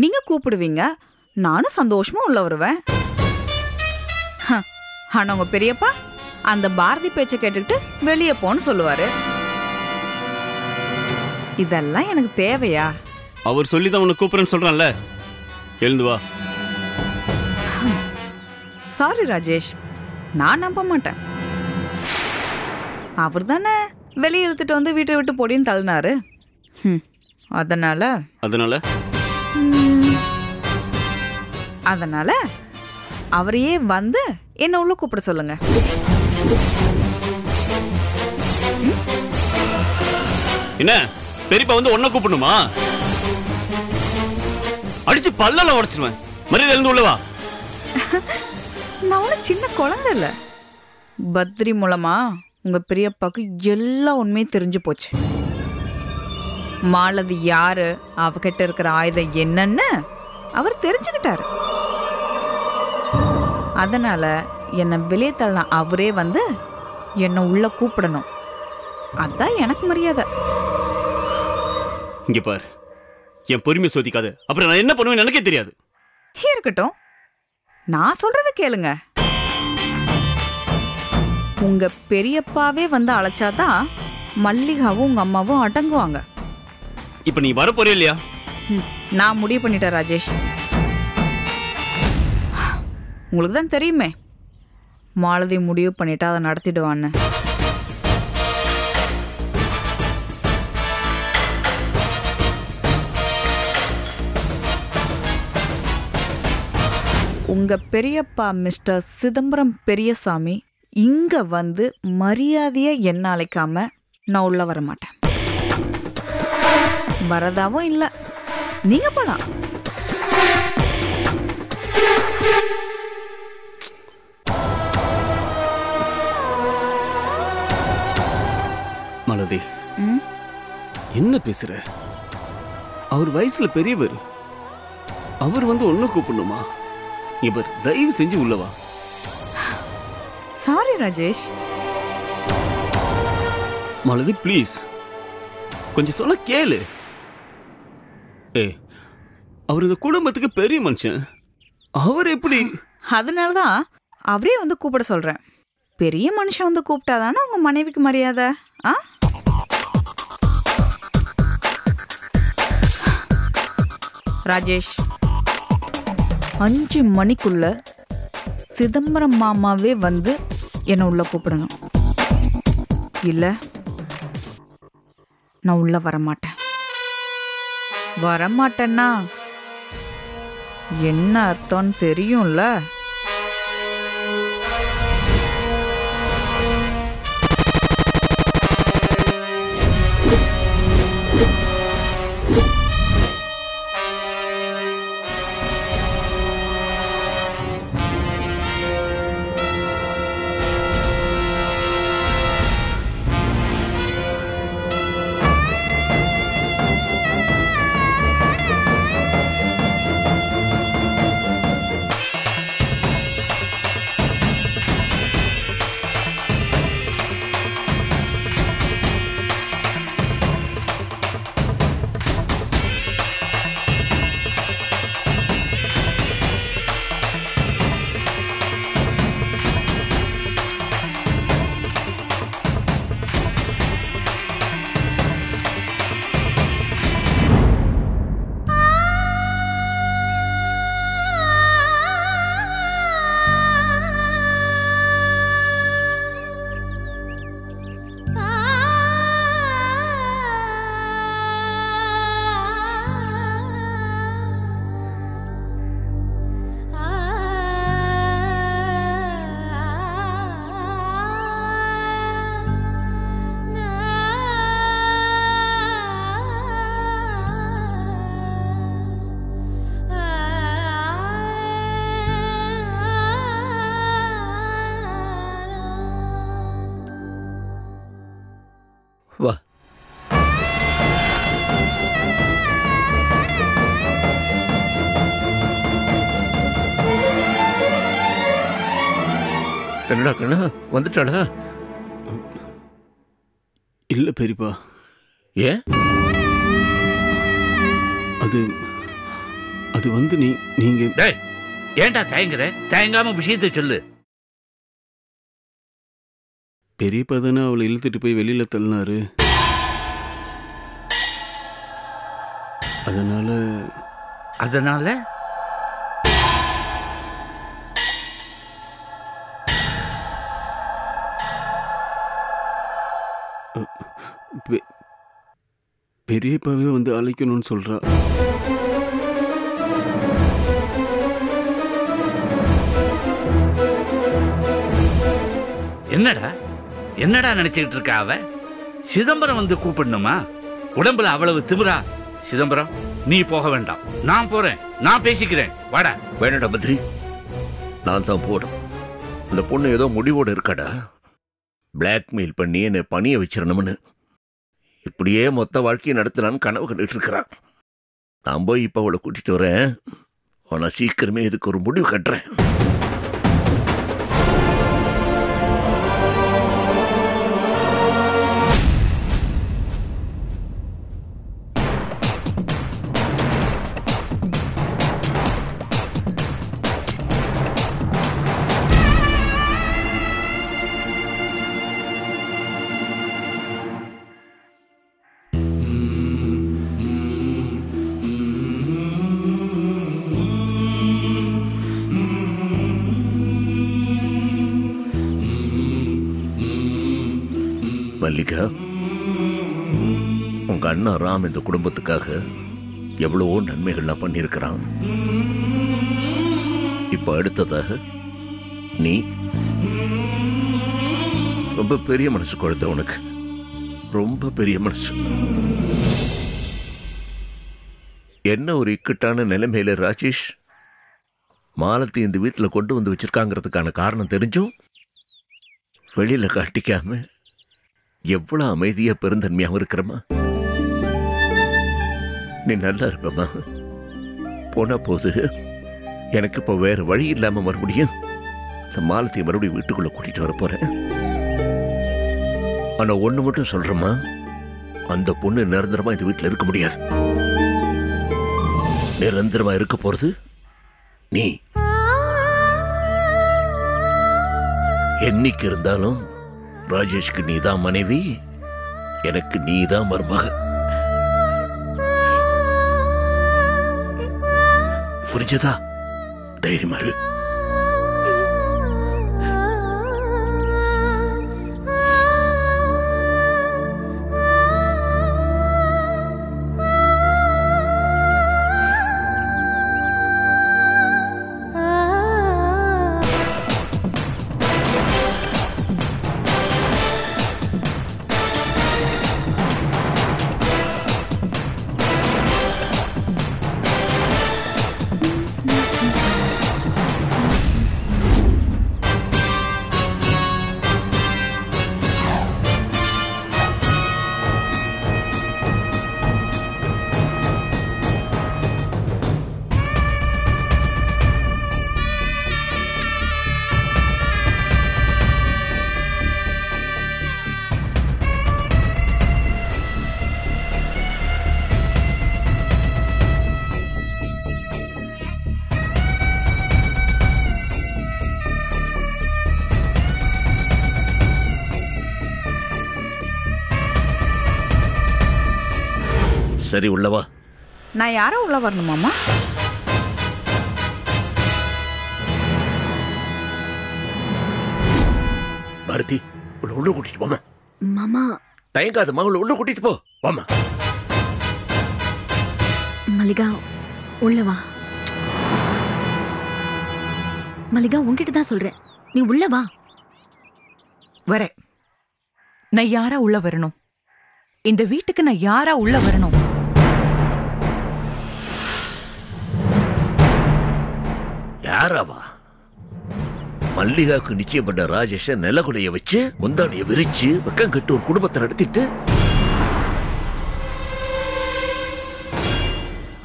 நீங்க கூப்பிடுவீங்க, நானும் சந்தோஷமா உள்ள வருவேன். ஆனா உங்க பெரியப்பா அந்த பாரதி பேச்சை கேட்டுக்கிட்டு வெளியே போன்னு சொல்லுவாரு. இதெல்லாம் எனக்கு தேவையா? அவர் சொல்லிதான் உன்னை கூப்பிடுறேன்னு சொல்றான்ல, எழுந்து வா. சாரி ராஜேஷ், நான் நம்ப மாட்டேன். அவர் தானே வெளியே இழுத்துட்டு வந்து வீட்டை விட்டு போடின்னு தள்ளினாரு. அதனால அதனால அவரையே வந்து என்ன உள்ள கூப்பிட சொல்லுங்க. என்ன பெரியப்பா வந்து உன்னை கூப்பிடணுமா? அடிச்சு பல்லல உடைச்சிருவேன். மரியாதை எழுந்து உள்ளவா. நான் ஒன்னும் சின்ன குழந்தை இல்ல. பத்ரி மூலமா உங்க பெரியப்பாக்கு எல்லா உண்மையும் தெரிஞ்சு போச்சு. மாலதி யாரு, அவகிட்ட இருக்கிற ஆயுதம் என்னன்னு அவர் தெரிஞ்சுக்கிட்டாரு. அதனால என்னை வெளியே தள்ளனா அவரே வந்து என்னை உள்ள கூப்பிடணும். அதான் எனக்கு மரியாதை. இங்க பாரு, என் பொறுமையை சோதிக்காது. அப்புறம் நான் என்ன பண்ணுவேன்னு எனக்கே தெரியாது. இருக்கட்டும், நான் சொல்றத கேளுங்க. உங்க பெரியப்பாவே வந்து அழைச்சாதான் மல்லிகாவும் உங்க அம்மாவும் அடங்குவாங்க. இப்ப நீ வரப்போறே இல்லையா? நான் முடிவு பண்ணிட்டேன் ராஜேஷ். உங்களுக்கு தான் தெரியுமே, மாலதி முடிவு பண்ணிட்டா அதை நடத்திடுவான்னு. உங்க பெரியப்பா மிஸ்டர் சிதம்பரம் பெரியசாமி இங்க வந்து மரியாதைய என்ன அழைக்காம நான் உள்ள வர மாட்டேன். வரதாவும் இல்ல. நீங்க போலாம். மாலதி, என்ன பேசுற? அவர் வயசுல பெரியவர். அவர் வந்து ஒண்ணு கூப்பிடணுமா? இவர் தயவு செஞ்சு உள்ளவா. சாரி ராஜேஷ். மாலதி ப்ளீஸ், கொஞ்சம் சொல்ல கேளு. அவர் இந்த குடும்பத்துக்கு பெரிய மனுஷன். அவர் எப்படி? அதனாலதான் அவரே வந்து கூப்பிட சொல்றேன். பெரிய மனுஷன் வந்து கூப்பிட்டாதானே உங்க மனைவிக்கு மரியாதை. ராஜேஷ், 5 மணிக்குள்ள சிதம்பரம் மாமாவே வந்து என்ன உள்ள கூப்பிடணும். இல்ல நான் உள்ள வரமாட்டேன். வரமாட்டேன்னா என்ன அர்த்தம்னு தெரியும்ல. வா. என்னடா கண்ணா, வந்துட்டாளா? இல்ல பெரியப்பா. ஏன்? அது அது வந்து நீங்க டேய், ஏன்டா தயங்குற? தயங்காம விஷயத்தை சொல்லு. பெரியப்பா தானே அவளை இழுத்துட்டு போய் வெளியில தள்ளினாரு. அதனால பெரியப்பாவே வந்து அழைக்கணும்னு சொல்றா. என்னடா நினைச்சிட்டு இருக்கா அவ? சிதம்பரம் வந்து கூப்பிடணுமா? உடம்புல அவ்வளவு திமிரா? சிதம்பரம், நீ போக வேண்டாம், நான் போறேன், நான் பேசிக்கிறேன், வாடா. வேணடா பத்ரி, நான் தான் போடும். அந்த பொண்ணு ஏதோ முடிவோடு இருக்காடா. பிளாக்மெயில் பண்ணி என்னை பணிய வச்சிடணும்னு இப்படியே மொத்த வாழ்க்கையை நடத்தலான்னு கனவு கண்டுட்டு இருக்கிறான். நான் போய் இப்போ அவளை கூட்டிட்டு வரேன். ஆனால் சீக்கிரமே இதுக்கு ஒரு முடிவு கட்டுறேன். மல்லிகா, உங்க அண்ணா ராம் இந்த குடும்பத்துக்காக எவ்வளவோ நன்மைகள்லாம் பண்ணியிருக்கிறான். இப்ப அடுத்ததாக நீ ரொம்ப பெரிய மனசு கொடுத்த, உனக்கு ரொம்ப பெரிய மனசு. என்ன ஒரு இக்கட்டான நிலைமையில ராஜேஷ் மாலத்தை இந்த வீட்டில் கொண்டு வந்து வச்சிருக்காங்கிறதுக்கான காரணம் தெரிஞ்சும் வெளியில காட்டிக்காம எவ்வளவு அமைதியா பெருந்தன்மையாகவும் இருக்கிறமா. நீ நல்லா இருப்பமா. போன போது எனக்கு இப்போ வேற வழி இல்லாம மறுபடியும் இந்த மாலத்தை மறுபடியும் வீட்டுக்குள்ள கூட்டிட்டு வர போறேன். ஆனா ஒண்ணு மட்டும் சொல்றேம்மா, அந்த பொண்ணு நிரந்தரமா இந்த வீட்டில் இருக்க முடியாது. நிரந்தரமா இருக்க போறது நீ. என்னைக்கு இருந்தாலும் ராஜேஷ்க்கு நீதான் மனைவி, எனக்கு நீதான் மருமக. புரிஞ்சதா? தைரியமா இரு. சரி, உள்ளவா. நான் யாரோ உள்ள வரணுமாமா? பாரதி, உள்ள கூட்டிட்டு போமா. மாமா தயங்காதம்மா, உள்ள கூட்டிட்டு போ. வாமா. மல்லிகா, உள்ள வா. மல்லிகா, உன்கிட்ட தான் சொல்றேன், நீ உள்ள வா. வரேன். நான் யாரா உள்ள வரணும்? இந்த வீட்டுக்கு நான் யாரா உள்ள வரணும்? யாராவா? மல்லிகாவுக்கு நிச்சயம் பண்ண ராஜேஷ நிலகுலைய வச்சு முந்தானிய விரிச்சு வெக்கம் கட்டு ஒரு குடும்பத்தை நடத்திட்டு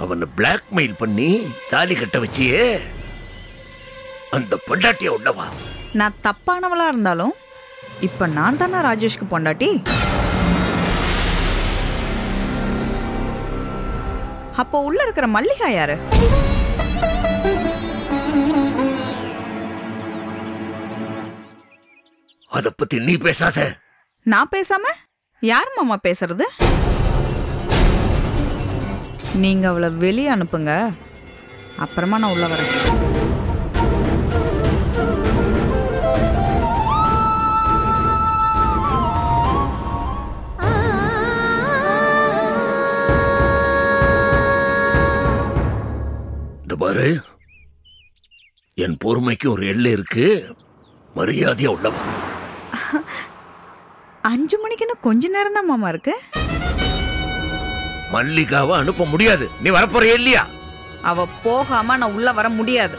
அவனை பிளாக்மெயில் பண்ணி தாலி கட்ட வச்சியே அந்த பொண்டாட்டிய உள்ளவா. நான் தப்பானவளா இருந்தாலும் இப்ப நான் தானே ராஜேஷ்க்கு பொண்டாட்டி. அப்போ உள்ள இருக்கிற மல்லிகா யாரு? அத பத்தி நீ பேசாத. நான் பேசாம யார் மாமா பேசுறது? நீங்க அவளை வெளியே அனுப்புங்க, அப்புறமா நான் உள்ள வரேன். இந்த பாரு, என் பொறுமைக்கு ஒரு எல்லை இருக்கு. மரியாதையா உள்ளவா. 5 மணிக்குன்னு கொஞ்ச நேரம் தான் மாமா இருக்கு. மல்லிகாவை அனுப்ப முடியாது. நீ வரப்போறியா இல்லையா? அவ போகாம நான் உள்ள வர முடியாது.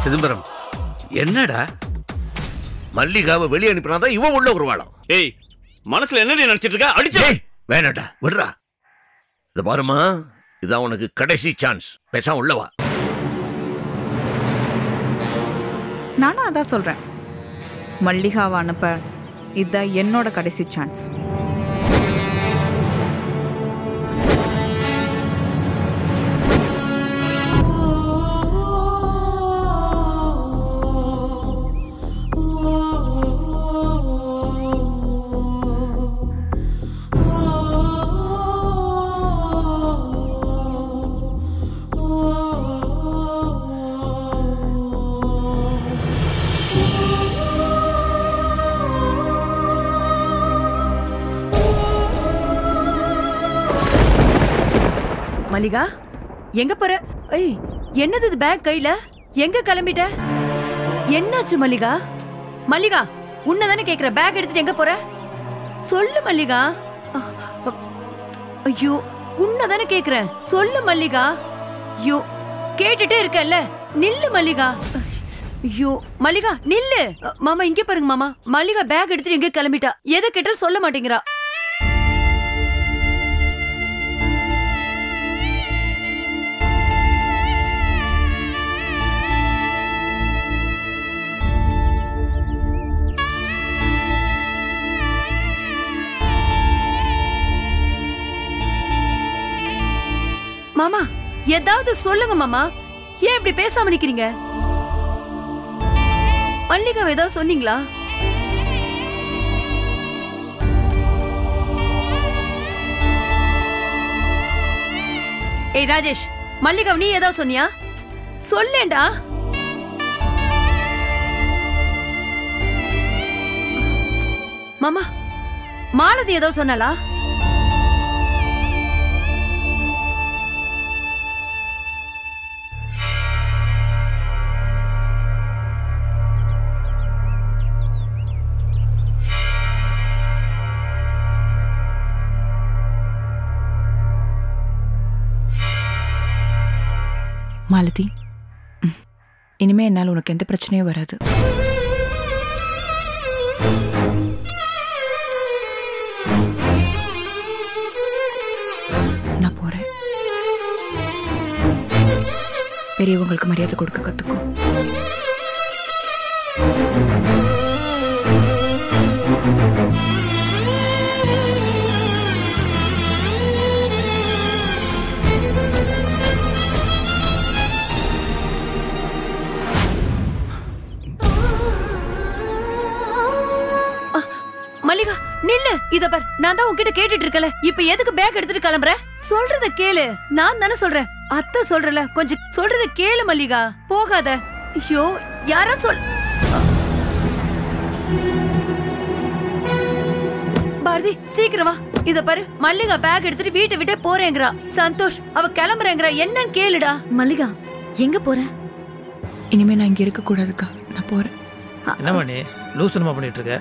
சிதம்பரம், என்னடா? மல்லிகாவை வெளியே அனுப்பினாதான் இவன் உள்ள ஒரு வாழம். ஏய், மனசுல என்னடி நினைச்சிட்டு இருக்க? அடிச்சே. வேணாடா, விடுறா. இத பாருமா, இதான் உனக்கு கடைசி சான்ஸ். பேசாம உள்ளவா. நானும் அதான் சொல்றேன். மல்லிகாவை அனுப்ப இதுதான் என்னோட கடைசி சான்ஸ். மல்லிகா, எங்க போற? ஐய், என்னது இது பேக் கையில? எங்க கிளம்பிட்ட? என்னாச்சு மல்லிகா? மல்லிகா, உன்னதானே கேக்குற, பேக் எடுத்துட்டு எங்க போற? சொல்லு மல்லிகா. ஐயோ, உன்னதானே கேக்குறேன், சொல்லு மல்லிகா. ஐயோ, கேட்டுட்டே இருக்கல்ல, நில்லு மல்லிகா. ஐயோ மல்லிகா, நில்லு. மாமா இங்க பாருங்க மாமா, மல்லிகா பேக் எடுத்துட்டு எங்க கிளம்பிட்டா. எதை கேட்டாலும் சொல்ல மாட்டேங்கிறா. மாமா, ஏதாவது சொல்லுங்க மாமா. ஏன் இப்படி பேசாம நிக்கிறீங்க? மல்லிகா ஏதாவது சொன்னீங்களா? ஏய் ராஜேஷ், மல்லிகா நீ ஏதாவது சொன்னியா? சொல்லேண்டா. மாமா, மாலதி ஏதாவது சொன்னாளா? மாலதி, இனிமே என்னால் உனக்கு எந்த பிரச்சனையும் வராது. நான் போறேன். பெரியவங்களுக்கு மரியாதை கொடுக்க கத்துக்கோ. மல்லிகா நில்லு. இத பார், நான் தான் உன்கிட்ட கேட்டுட்டு இருக்கல, இப்ப எதுக்கு பேக் எடுத்துட்டு கிளம்புற? சொல்றத கேளு. நான் தானே சொல்றேன், அத்தை சொல்றல, கொஞ்சம் சொல்றத கேளு மல்லிகா. போகாத. ஐயோ, யாரா சொல். பாரதி சீக்கிரம் வா. இத பாரு, மல்லிகா பேக் எடுத்துட்டு வீட்டை விட்டே போறேங்கிறா. சந்தோஷ் அவ கிளம்புறேங்கிறா. என்னன்னு கேளுடா. மல்லிகா, எங்க போற? இனிமே நான் இங்க இருக்க கூடாதுக்கா, நான் போறேன். என்ன பண்ணி லூசுனமா பண்ணிட்டு இருக்க?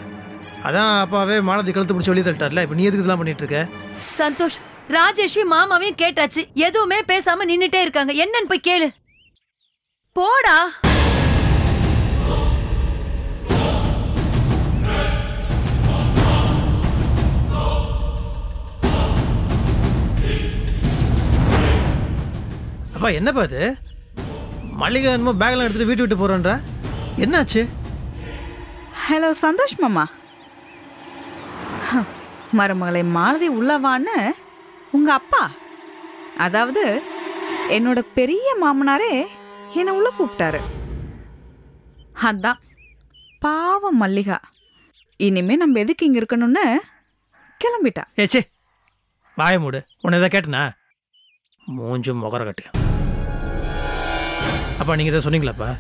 அதான் அப்பாவே மாலதி கழுத்து பிடிச்சி வெளியே தள்ளிட்டார்ல. இப்போ நீ எதுக்கு இதெல்லாம் பண்ணிட்டு இருக்க? சந்தோஷ், ராஜேஷையும் மாமாவையும் கேட்டாச்சு, எதுவுமே பேசாம நின்னுட்டே இருக்காங்க. என்னன்னு போய் கேளு. போடா. அப்பா என்னப்பா இது? மல்லிகா என்னமோ பேக்லாம் எடுத்துட்டு வீட்டு விட்டு போறேன்றா, என்னாச்சு? ஹலோ சந்தோஷ் மாமா. மருமகளை மாலதி உள்ளவான்னு உங்க அப்பா, அதாவது என்னோட பெரிய மாமனாரே என்னை உள்ள கூப்பிட்டாரு. அதான் பாவம் மல்லிகா இனிமே நம்ம எதுக்கு இங்க இருக்கணும்னு கிளம்பிட்டா. ஏச்சே வாய மூடு. உன்னை எதாவது கேட்டனா? மூஞ்சும் முகர கட்டியும். அப்பா நீங்கள் எதாவது சொன்னீங்களாப்பா?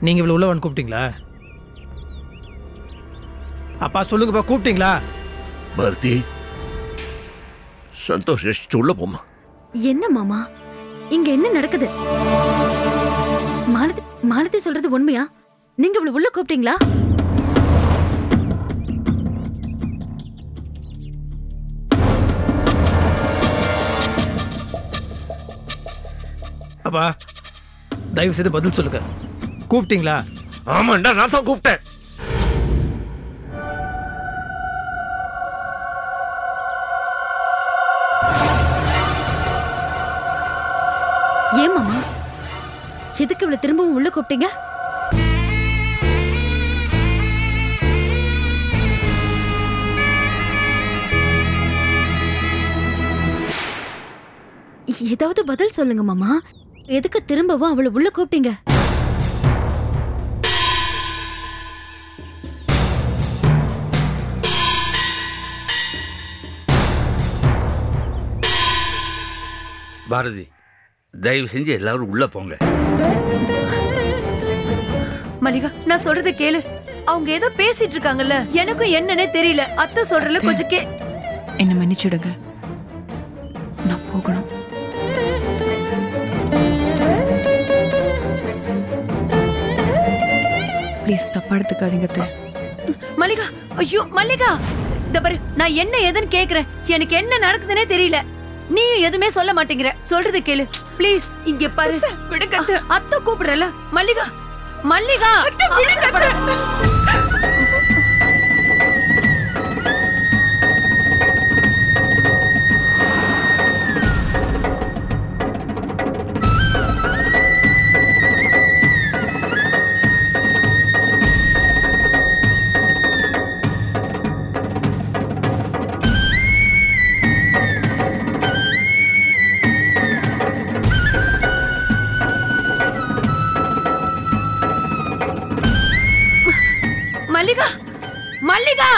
நீங்கள் இவ்வளோ உள்ள வந்து கூப்பிட்டீங்களா? அப்பா சொல்லுங்கப்பா, கூப்பிட்டீங்களா? பாரதி, சந்தோஷ் உள்ள போமா. என்ன மாமா, இங்க என்ன நடக்குது? மாலதி சொல்றது உண்மையா? நீங்க இவ்வளவு உள்ள கூப்பிட்டீங்களா? அப்பா தயவு செய்து பதில் சொல்லுங்க, கூப்பிட்டீங்களா? ஆமாண்டா, நான் தான் கூப்பிட்டேன். ஏன் மாமா, எதுக்கு இவ்வளவு திரும்பவும் உள்ள கூப்பிட்டீங்க? ஏதாவது பதில் சொல்லுங்க மாமா, எதுக்கு திரும்பவும் அவளை உள்ள கூப்பிட்டீங்க? பாரதி, தயவு செஞ்சு எல்லாரும் உள்ள போங்க. மல்லிகா, நான் சொல்றத கேளு. அவங்க ஏதோ பேசிட்டு இருக்காங்கல்ல, எனக்கும் என்னன்னே தெரியல. அத்தை சொல்றல கொஞ்சம் என்ன மன்னிச்சுடுங்க, நான் போகணும். ப்ளீஸ் தப்பா எடுத்துக்காதீங்க அத்தை. மல்லிகா, ஐயோ மல்லிகா, இந்த பாரு, நான் என்ன ஏதுன்னு கேக்குறேன். எனக்கு என்ன நடக்குதுன்னே தெரியல. நீயும் எதுவுமே சொல்ல மாட்டேங்கிற. சொல்றது கேளு ப்ளீஸ். இங்க பாரு, அத்தை கூப்பிடுறல. மல்லிகா, மல்லிகா, மல்லிகா, மல்லிகா.